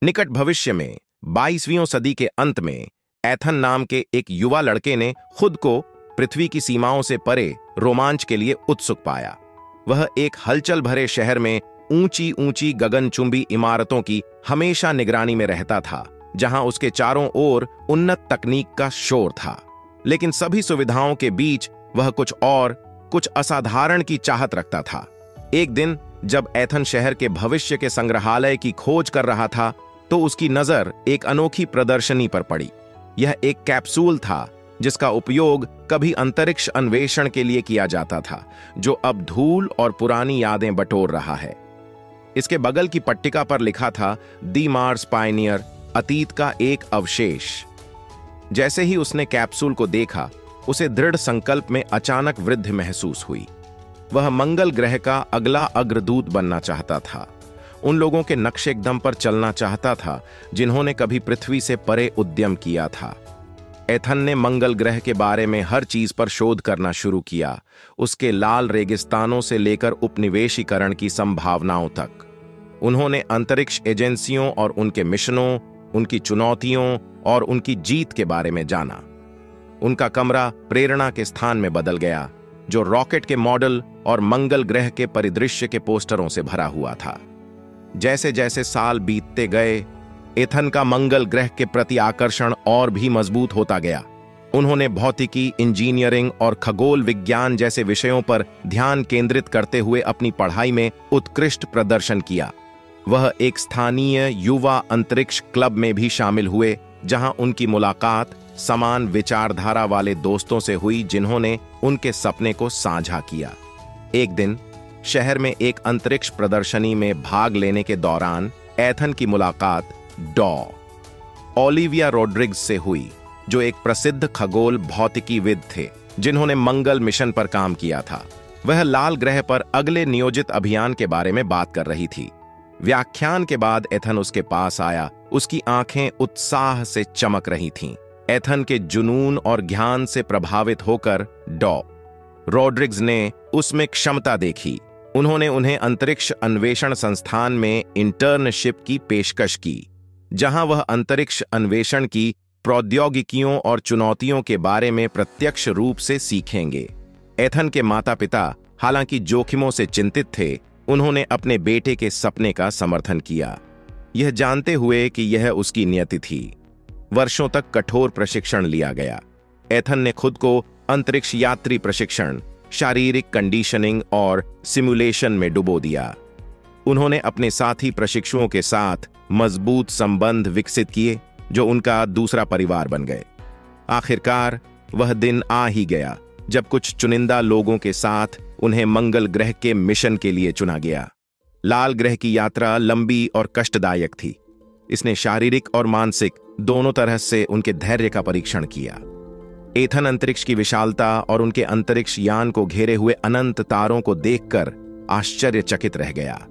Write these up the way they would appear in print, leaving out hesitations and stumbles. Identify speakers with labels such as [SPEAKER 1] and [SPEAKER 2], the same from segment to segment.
[SPEAKER 1] निकट भविष्य में 22वीं सदी के अंत में एथन नाम के एक युवा लड़के ने खुद को पृथ्वी की सीमाओं से परे रोमांच के लिए उत्सुक पाया। वह एक हलचल भरे शहर में ऊंची ऊंची गगनचुंबी इमारतों की हमेशा निगरानी में रहता था, जहां उसके चारों ओर उन्नत तकनीक का शोर था। लेकिन सभी सुविधाओं के बीच वह कुछ असाधारण की चाहत रखता था। एक दिन जब एथन शहर के भविष्य के संग्रहालय की खोज कर रहा था, तो उसकी नजर एक अनोखी प्रदर्शनी पर पड़ी। यह एक कैप्सूल था जिसका उपयोग कभी अंतरिक्ष अन्वेषण के लिए किया जाता था, जो अब धूल और पुरानी यादें बटोर रहा है। इसके बगल की पट्टिका पर लिखा था, दी मार्स पायनियर, अतीत का एक अवशेष। जैसे ही उसने कैप्सूल को देखा, उसे दृढ़ संकल्प में अचानक वृद्धि महसूस हुई। वह मंगल ग्रह का अगला अग्रदूत बनना चाहता था, उन लोगों के नक्शे कदम पर चलना चाहता था जिन्होंने कभी पृथ्वी से परे उद्यम किया था। एथन ने मंगल ग्रह के बारे में हर चीज पर शोध करना शुरू किया, उसके लाल रेगिस्तानों से लेकर उपनिवेशीकरण की संभावनाओं तक। उन्होंने अंतरिक्ष एजेंसियों और उनके मिशनों, उनकी चुनौतियों और उनकी जीत के बारे में जाना। उनका कमरा प्रेरणा के स्थान में बदल गया, जो रॉकेट के मॉडल और मंगल ग्रह के परिदृश्य के पोस्टरों से भरा हुआ था। जैसे जैसे साल बीतते गए, एथन का मंगल ग्रह के प्रति आकर्षण और भी मजबूत होता गया। उन्होंने भौतिकी, इंजीनियरिंग और खगोल विज्ञान जैसे विषयों पर ध्यान केंद्रित करते हुए अपनी पढ़ाई में उत्कृष्ट प्रदर्शन किया। वह एक स्थानीय युवा अंतरिक्ष क्लब में भी शामिल हुए, जहां उनकी मुलाकात समान विचारधारा वाले दोस्तों से हुई जिन्होंने उनके सपने को साझा किया। एक दिन शहर में एक अंतरिक्ष प्रदर्शनी में भाग लेने के दौरान एथन की मुलाकात ओलिविया रोड्रिग्स से हुई, जो एक प्रसिद्ध खगोल भौतिकीविद थे जिन्होंने मंगल मिशन पर काम किया था। वह लाल ग्रह पर अगले नियोजित अभियान के बारे में बात कर रही थी। व्याख्यान के बाद एथन उसके पास आया, उसकी आंखें उत्साह से चमक रही थीं। एथन के जुनून और ज्ञान से प्रभावित होकर रोड्रिग्स ने उसमें क्षमता देखी। उन्होंने उन्हें अंतरिक्ष अन्वेषण संस्थान में इंटर्नशिप की पेशकश की, जहां वह अंतरिक्ष अन्वेषण की प्रौद्योगिकियों और चुनौतियों के बारे में प्रत्यक्ष रूप से सीखेंगे। एथन के माता-पिता हालांकि जोखिमों से चिंतित थे, उन्होंने अपने बेटे के सपने का समर्थन किया, यह जानते हुए कि यह उसकी नियति थी। वर्षों तक कठोर प्रशिक्षण लिया गया। एथन ने खुद को अंतरिक्ष यात्री प्रशिक्षण, शारीरिक कंडीशनिंग और सिमुलेशन में डुबो दिया। उन्होंने अपने साथी प्रशिक्षुओं के साथ मजबूत संबंध विकसित किए, जो उनका दूसरा परिवार बन गए। आखिरकार वह दिन आ ही गया जब कुछ चुनिंदा लोगों के साथ उन्हें मंगल ग्रह के मिशन के लिए चुना गया। लाल ग्रह की यात्रा लंबी और कष्टदायक थी। इसने शारीरिक और मानसिक दोनों तरह से उनके धैर्य का परीक्षण किया। एथन अंतरिक्ष की विशालता और उनके अंतरिक्ष यान को घेरे हुए अनंत तारों को देखकर आश्चर्यचकित रह गया,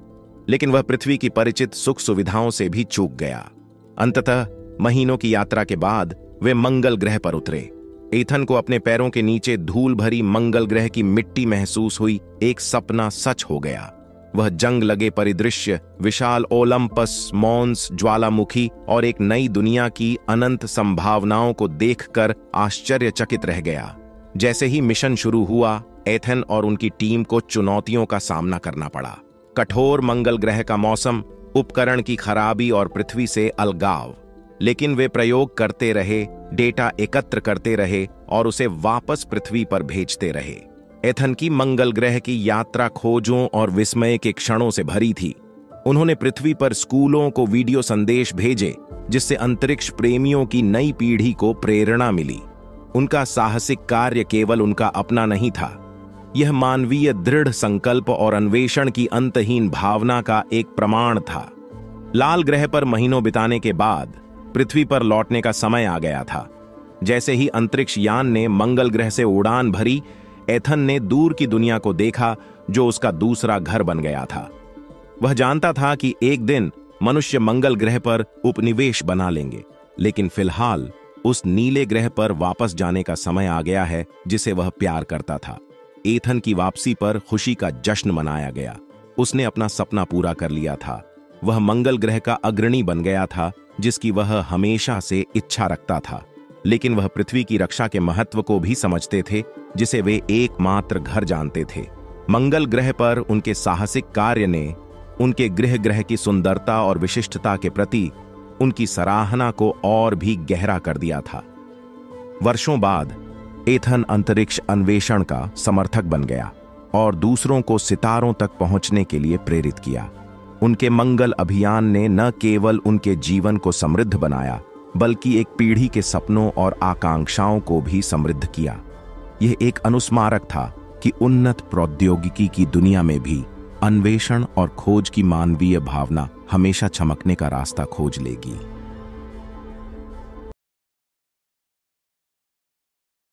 [SPEAKER 1] लेकिन वह पृथ्वी की परिचित सुख सुविधाओं से भी चूक गया। अंततः महीनों की यात्रा के बाद वे मंगल ग्रह पर उतरे। एथन को अपने पैरों के नीचे धूल भरी मंगल ग्रह की मिट्टी महसूस हुई। एक सपना सच हो गया। वह जंग लगे परिदृश्य, विशाल ओलंपस, मॉन्स, ज्वालामुखी और एक नई दुनिया की अनंत संभावनाओं को देखकर आश्चर्यचकित रह गया। जैसे ही मिशन शुरू हुआ, एथन और उनकी टीम को चुनौतियों का सामना करना पड़ा। कठोर मंगल ग्रह का मौसम, उपकरण की खराबी और पृथ्वी से अलगाव। लेकिन वे प्रयोग करते रहे, डेटा एकत्र करते रहे और उसे वापस पृथ्वी पर भेजते रहे। एथन की मंगल ग्रह की यात्रा खोजों और विस्मय के क्षणों से भरी थी। उन्होंने पृथ्वी पर स्कूलों को वीडियो संदेश भेजे, जिससे अंतरिक्ष प्रेमियों की नई पीढ़ी को प्रेरणा मिली। उनका साहसिक कार्य केवल उनका अपना नहीं था, यह मानवीय दृढ़ संकल्प और अन्वेषण की अंतहीन भावना का एक प्रमाण था। लाल ग्रह पर महीनों बिताने के बाद पृथ्वी पर लौटने का समय आ गया था। जैसे ही अंतरिक्ष यान ने मंगल ग्रह से उड़ान भरी, एथन ने दूर की दुनिया को देखा, जो उसका दूसरा घर बन गया था। वह जानता था कि एक दिन मनुष्य मंगल ग्रह पर उपनिवेश बना लेंगे, लेकिन फिलहाल उस नीले ग्रह पर वापस जाने का समय आ गया है जिसे वह प्यार करता था। एथन की वापसी पर खुशी का जश्न मनाया गया। उसने अपना सपना पूरा कर लिया था। वह मंगल ग्रह का अग्रणी बन गया था, जिसकी वह हमेशा से इच्छा रखता था। लेकिन वह पृथ्वी की रक्षा के महत्व को भी समझते थे, जिसे वे एकमात्र घर जानते थे। मंगल ग्रह पर उनके साहसिक कार्य ने उनके ग्रह की सुंदरता और विशिष्टता के प्रति उनकी सराहना को और भी गहरा कर दिया था। वर्षों बाद एथन अंतरिक्ष अन्वेषण का समर्थक बन गया और दूसरों को सितारों तक पहुंचने के लिए प्रेरित किया। उनके मंगल अभियान ने न केवल उनके जीवन को समृद्ध बनाया, बल्कि एक पीढ़ी के सपनों और आकांक्षाओं को भी समृद्ध किया। यह एक अनुस्मारक था कि उन्नत प्रौद्योगिकी की दुनिया में भी अन्वेषण और खोज की मानवीय भावना हमेशा चमकने का रास्ता खोज लेगी।